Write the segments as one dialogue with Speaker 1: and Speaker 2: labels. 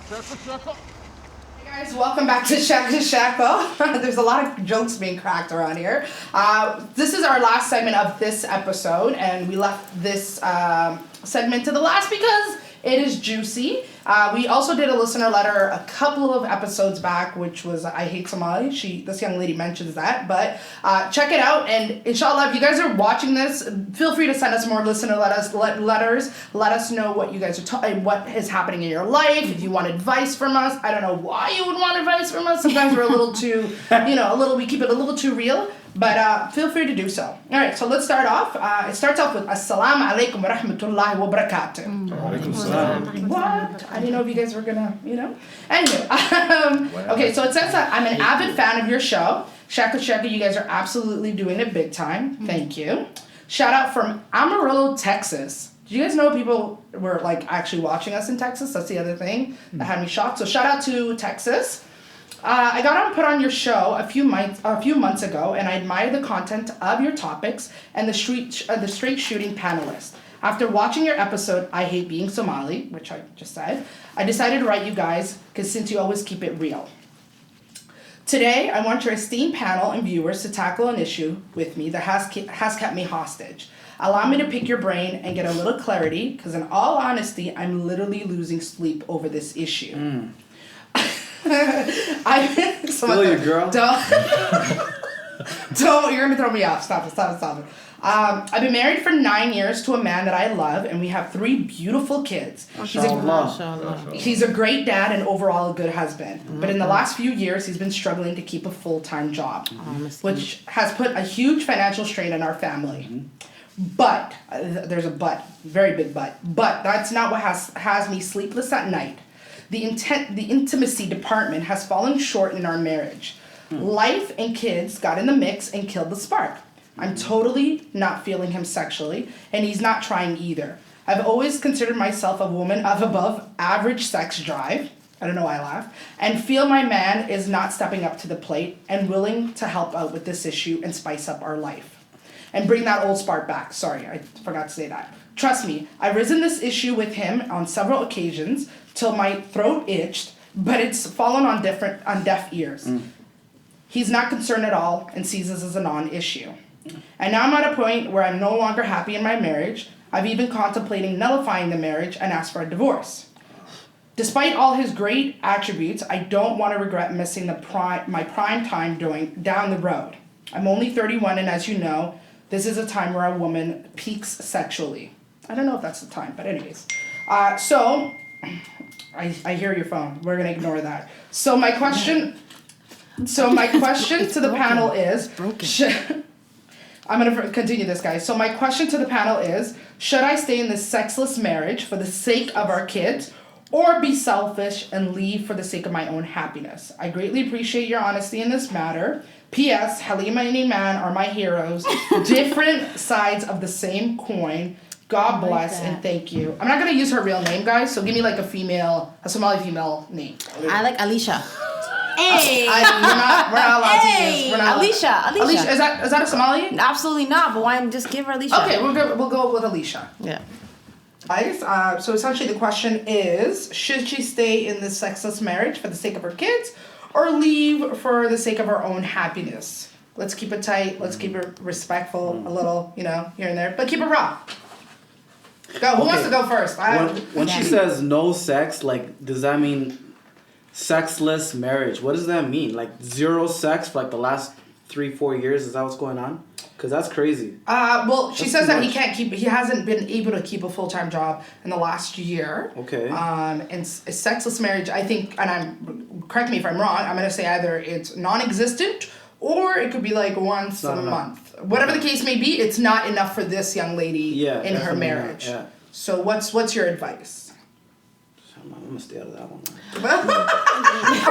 Speaker 1: Hey guys, welcome back to Sheeko Sheeko. There's a lot of jokes being cracked around here. This is our last segment of this episode, and we left this segment to the last because it is juicy. We also did a listener letter a couple of episodes back, which was I Hate Somali. This young lady mentions that, but check it out. And inshallah, if you guys are watching this, feel free to send us more listener letters. Let us know what you guys are what is happening in your life. If you want advice from us, I don't know why you would want advice from us. Sometimes we're a little too, we keep it a little too real. But feel free to do so. All right, so let's start off. It starts off with Assalamu alaikum wa rahmatullahi wa barakatuh.
Speaker 2: Alaikum salam.
Speaker 1: What? I didn't know if you guys were gonna, Anyway, okay, so it says that I'm an avid fan of your show. Sheeko Sheeko, you guys are absolutely doing it big time. Thank you. Shout out from Amarillo, Texas. Do you guys know people were actually watching us in Texas? That's the other thing that had me shocked. So shout out to Texas. I got put on your show a few months ago, and I admire the content of your topics and the straight shooting panelist. After watching your episode, I Hate Being Somali, which I just said, I decided to write you guys, because since you always keep it real. Today, I want your esteemed panel and viewers to tackle an issue with me that has kept me hostage. Allow me to pick your brain and get a little clarity, because in all honesty, I'm literally losing sleep over this issue.
Speaker 2: Still your girl?
Speaker 1: Don't, you're gonna throw me off. Stop it. I've been married for 9 years to a man that I love, and we have 3 beautiful kids. He's a great dad and overall a good husband. But in the last few years, he's been struggling to keep a full-time job, which has put a huge financial strain on our family. But, there's a but, very big but that's not what has me sleepless at night. The intimacy department has fallen short in our marriage. Life and kids got in the mix and killed the spark. I'm totally not feeling him sexually, and he's not trying either. I've always considered myself a woman of above average sex drive. I don't know why I laugh. And feel my man is not stepping up to the plate and willing to help out with this issue and spice up our life. And bring that old spark back. Sorry, I forgot to say that. Trust me, I've risen this issue with him on several occasions till my throat itched, but it's fallen on deaf ears. He's not concerned at all and sees this as a non-issue. And now I'm at a point where I'm no longer happy in my marriage. I've even contemplating nullifying the marriage and ask for a divorce. Despite all his great attributes, I don't want to regret missing my prime time down the road. I'm only 31, and as you know, this is a time where a woman peaks sexually. I don't know if that's the time, but anyways. So, I hear your phone. We're going to ignore that. So my question to the panel is... I'm going to continue this, guys. So my question to the panel is, should I stay in this sexless marriage for the sake of our kids, or be selfish and leave for the sake of my own happiness? I greatly appreciate your honesty in this matter. P.S. Halima and Iman are my heroes. Different sides of the same coin. God bless and thank you. I'm not going to use her real name, guys, so give me a Somali female name.
Speaker 3: I like Alicia.
Speaker 1: Hey! We're not allowed to use.
Speaker 3: Alicia.
Speaker 1: Alicia, is that a Somali?
Speaker 3: Absolutely not, but why just give her Alicia?
Speaker 1: Okay, we'll go with Alicia.
Speaker 3: Yeah.
Speaker 1: So essentially the question is, should she stay in this sexless marriage for the sake of her kids, or leave for the sake of her own happiness? Let's keep it tight. Let's keep it respectful, a little, here and there, but keep it raw. Go. Who wants to go first?
Speaker 2: When she says no sex, does that mean sexless marriage? What does that mean? Zero sex for the last 3-4 years? Is that what's going on? Because that's crazy.
Speaker 1: Well, she says that he hasn't been able to keep a full-time job in the last year.
Speaker 2: Okay.
Speaker 1: And sexless marriage, I think, and correct me if I'm wrong, I'm going to say either it's non-existent or it could be once a month. Whatever the case may be, it's not enough for this young lady in her marriage.
Speaker 2: Yeah.
Speaker 1: So what's your advice?
Speaker 2: I'm going to stay out of that one.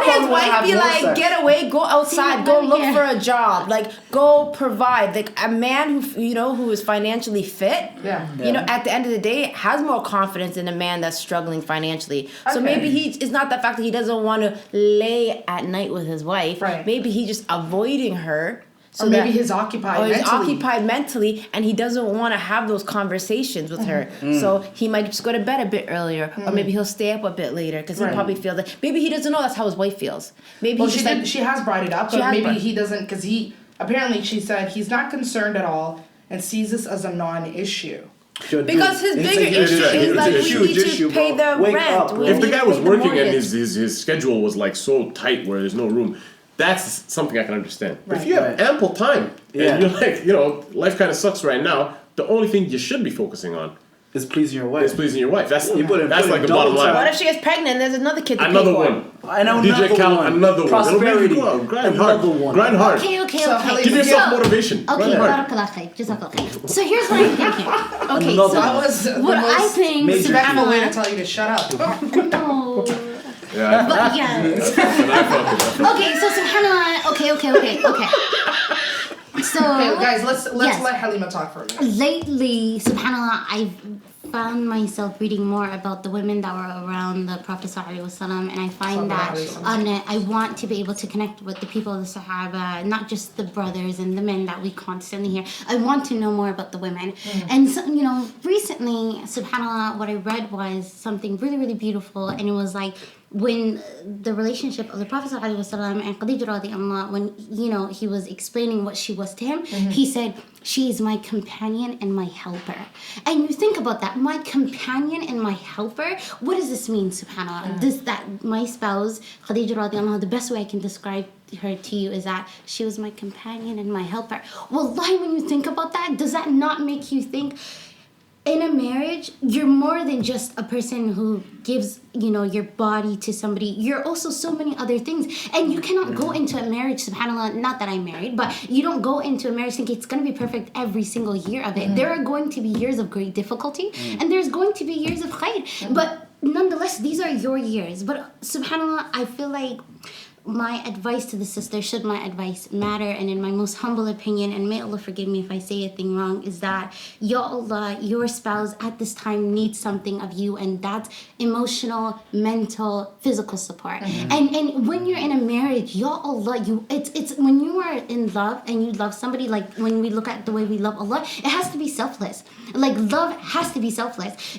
Speaker 3: His wife be like, get away, go outside, go look for a job, go provide. A man who is financially fit, at the end of the day, has more confidence in a man that's struggling financially. So maybe it's not the fact that he doesn't want to lay at night with his wife.
Speaker 1: Right.
Speaker 3: Maybe he's just avoiding her So
Speaker 1: or maybe he's occupied
Speaker 3: mentally, and he doesn't want to have those conversations with her. So he might just go to bed a bit earlier, or maybe he'll stay up a bit later because he probably feels that maybe he doesn't know that's how his wife feels. Maybe
Speaker 1: she has brought it up, but maybe he doesn't, because apparently she said he's not concerned at all and sees this as a non-issue.
Speaker 3: Because his bigger issue is like we need to pay the rent.
Speaker 4: If the guy was working and his schedule was like so tight where there's no room, that's something I can understand. But if you have ample time and you're like, life kind of sucks right now, the only thing you should be focusing on
Speaker 2: is pleasing your wife.
Speaker 4: That's like the bottom line.
Speaker 3: What if she gets pregnant? There's another kid to
Speaker 4: another
Speaker 3: pay for.
Speaker 4: One. I know DJ Cal, another one.
Speaker 2: Prosperity.
Speaker 4: It'll make you go out. Grind hard.
Speaker 5: Okay.
Speaker 4: Give yourself motivation.
Speaker 5: Okay, so here's what I'm thinking. Okay, so
Speaker 1: that was
Speaker 5: what I think.
Speaker 1: Savannah way to tell you to shut up.
Speaker 5: No.
Speaker 4: Yeah.
Speaker 5: But yes. Okay, so subhanAllah. Okay. So
Speaker 1: guys, let's let Halima talk for a minute.
Speaker 5: Lately, subhanAllah, I've found myself reading more about the women that were around the Prophet ﷺ, and I find that I want to be able to connect with the people of the Sahaba, not just the brothers and the men that we constantly hear. I want to know more about the women. And so, recently, subhanAllah, what I read was something really, really beautiful, and it was like when the relationship of the Prophet ﷺ and Khadija radiallahu, when he was explaining what she was to him, he said, "She is my companion and my helper." And you think about that, my companion and my helper. What does this mean, subhanAllah? That my spouse, Khadija radiallahu, the best way I can describe her to you is that she was my companion and my helper. Wallahi, when you think about that, does that not make you think, in a marriage, you're more than just a person who gives, your body to somebody. You're also so many other things. And you cannot go into a marriage, subhanAllah, not that I'm married, but you don't go into a marriage thinking it's going to be perfect every single year of it. There are going to be years of great difficulty, and there's going to be years of khair. But nonetheless, these are your years. But subhanAllah, I feel like my advice to the sister, should my advice matter, and in my most humble opinion, and may Allah forgive me if I say a thing wrong, is that, Ya Allah, your spouse at this time needs something of you, and that's emotional, mental, physical support. And when you're in a marriage, Ya Allah, it's when you are in love and you love somebody, like when we look at the way we love Allah, it has to be selfless. Like, love has to be selfless.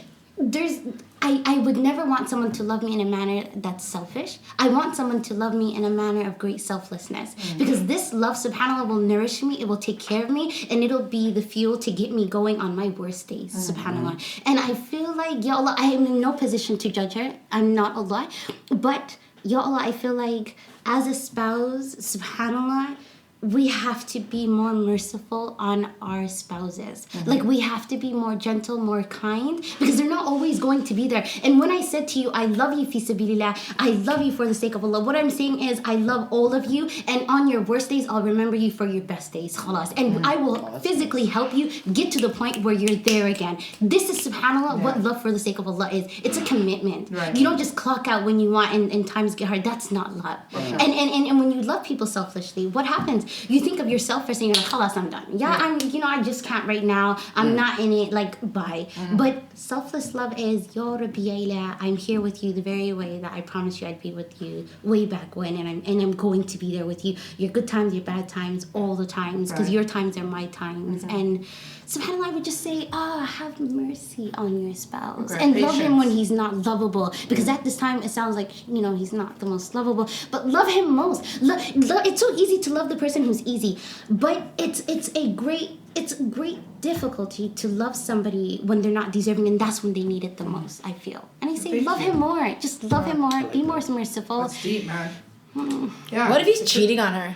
Speaker 5: I would never want someone to love me in a manner that's selfish. I want someone to love me in a manner of great selflessness. Because this love, subhanAllah, will nourish me, it will take care of me, and it'll be the fuel to get me going on my worst days, subhanAllah. And I feel like, Ya Allah, I am in no position to judge her. I'm not Allah. But, Ya Allah, I feel like as a spouse, subhanAllah, we have to be more merciful on our spouses. Like, we have to be more gentle, more kind, because they're not always going to be there. And when I said to you, I love you fi sabilillah, I love you for the sake of Allah, what I'm saying is I love all of you, and on your worst days, I'll remember you for your best days, khalas. And I will physically help you get to the point where you're there again. This is, subhanAllah, what love for the sake of Allah is. It's a commitment. You don't just clock out when you want and times get hard. That's not love. And when you love people selfishly, what happens? You think of yourself first and you're like, khalas, I'm done. I just can't right now. I'm not in it, like, bye. But selfless love is, Ya Rabbi Ayla, I'm here with you the very way that I promised you I'd be with you way back when, and I'm going to be there with you. Your good times, your bad times, all the times, because your times are my times. And subhanAllah, I would just say, have mercy on your spouse. And love him when he's not lovable. Because at this time, it sounds like, he's not the most lovable. But love him most. It's so easy to love the person who's easy. But it's a great difficulty to love somebody when they're not deserving. And that's when they need it the most, I feel. And I say, love him more. Just love him more. Be more merciful.
Speaker 1: That's deep, man.
Speaker 3: Yeah. What if he's cheating on her?